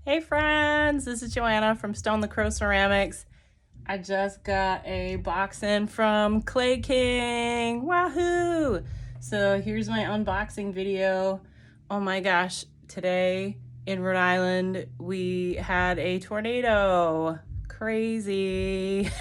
Hey friends, this is Joanna from Stone the Crow Ceramics. I just got a box in from Clay King. Wahoo! So here's my unboxing video. Oh my gosh, today in Rhode Island we had a tornado. Crazy.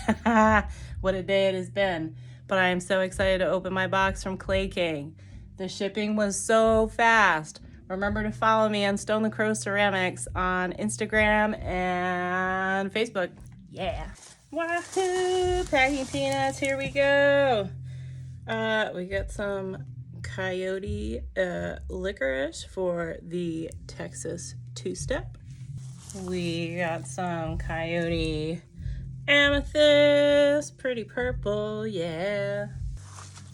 What a day it has been. But I am so excited to open my box from Clay King. The shipping was so fast. Remember to follow me on Stone the Crow Ceramics on Instagram and Facebook. Yeah. Wahoo! Packing peanuts, here we go. We got some coyote licorice for the Texas two-step. We got some coyote amethyst, pretty purple, yeah.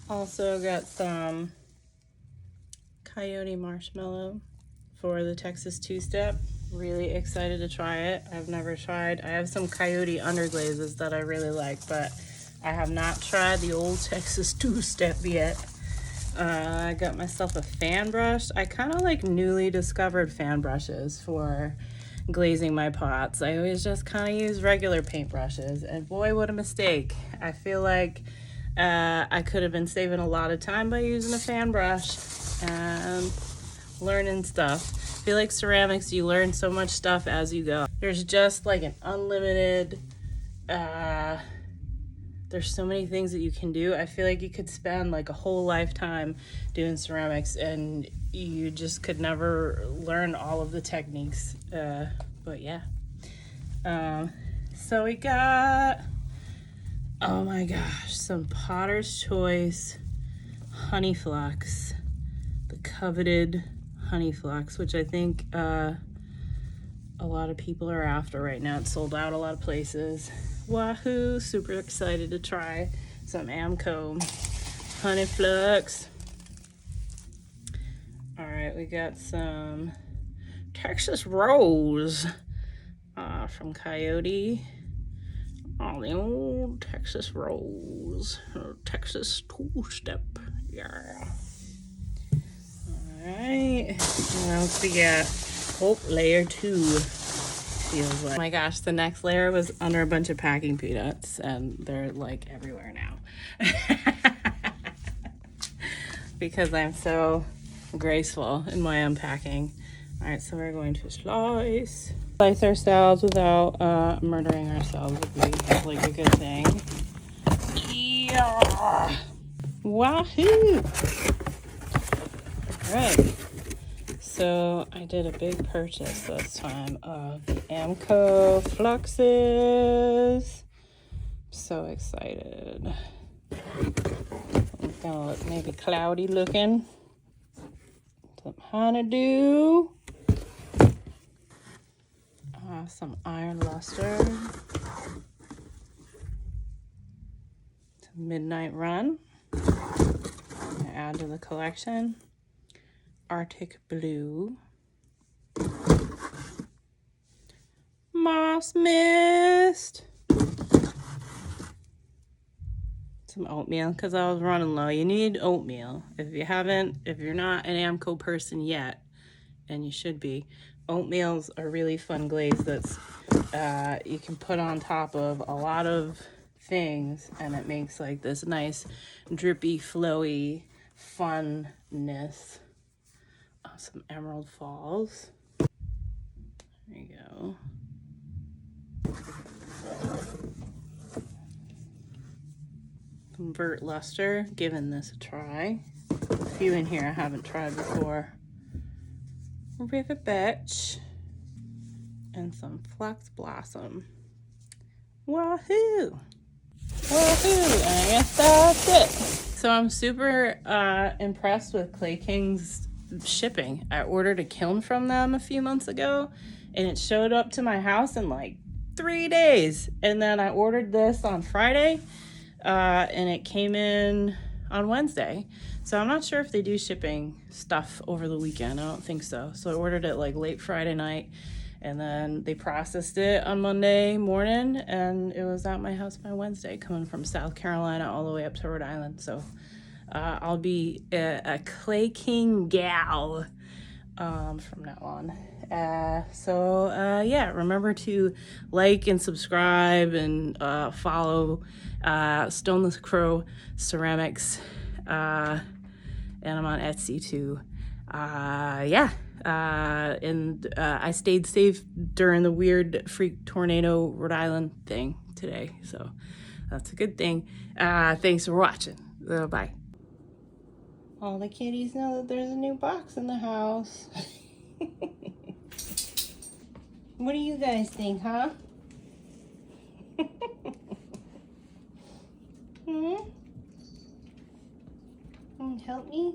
Also got some coyote marshmallow for the Texas two-step. Really excited to try it. I've never tried. I have some coyote underglazes that I really like, but I have not tried the old Texas two-step yet. I got myself a fan brush. I kind of like newly discovered fan brushes for glazing my pots. I always just kind of use regular paint brushes, and boy, what a mistake. I feel like I could have been saving a lot of time by using a fan brush and learning stuff. I feel like ceramics, you learn so much stuff as you go. There's just like an unlimited, there's so many things that you can do. I feel like you could spend like a whole lifetime doing ceramics and you just could never learn all of the techniques. But yeah. So we got, oh my gosh, some Potter's Choice honey flux. The coveted honey flux, which I think a lot of people are after right now. It's sold out a lot of places. Wahoo! Super excited to try some Amco honey flux. All right, we got some Texas Rose from Coyote. Oh, the old Texas Rose, Texas two-step, yeah. All right, what else we got? Oh, layer 2 feels like. Oh my gosh, the next layer was under a bunch of packing peanuts, and they're like everywhere now. Because I'm so graceful in my unpacking. All right, so we're going to slice ourselves without murdering ourselves would be like a good thing. Yeah. Wahoo! Right, so I did a big purchase this time of the Amco fluxes. So excited. It's gonna look maybe cloudy looking. Some honeydew. Some iron luster. Some midnight run. Add to the collection. Arctic blue, moss mist, some oatmeal because I was running low. You need oatmeal if you're not an Amco person yet, and you should be. Oatmeals are really fun glaze that's you can put on top of a lot of things, and it makes like this nice drippy, flowy funness. Some Emerald Falls. There you go. Some Vert Luster, giving this a try. A few in here I haven't tried before. River Betch. And some Flux Blossom. Wahoo! Wahoo! And I guess that's it. So I'm super impressed with Clay King's shipping. I ordered a kiln from them a few months ago and it showed up to my house in like 3 days, and then I ordered this on Friday and it came in on Wednesday. So I'm not sure if they do shipping stuff over the weekend. I don't think so. So I ordered it like late Friday night, and then they processed it on Monday morning, and it was at my house by Wednesday, coming from South Carolina all the way up to Rhode Island. So I'll be a Clay King gal from now on. Yeah, remember to like and subscribe and follow Stone the Crow Ceramics. And I'm on Etsy too. I stayed safe during the weird freak tornado Rhode Island thing today, so that's a good thing. Thanks for watching. Bye. All the kitties know that there's a new box in the house. What do you guys think, huh? Hmm? Help me?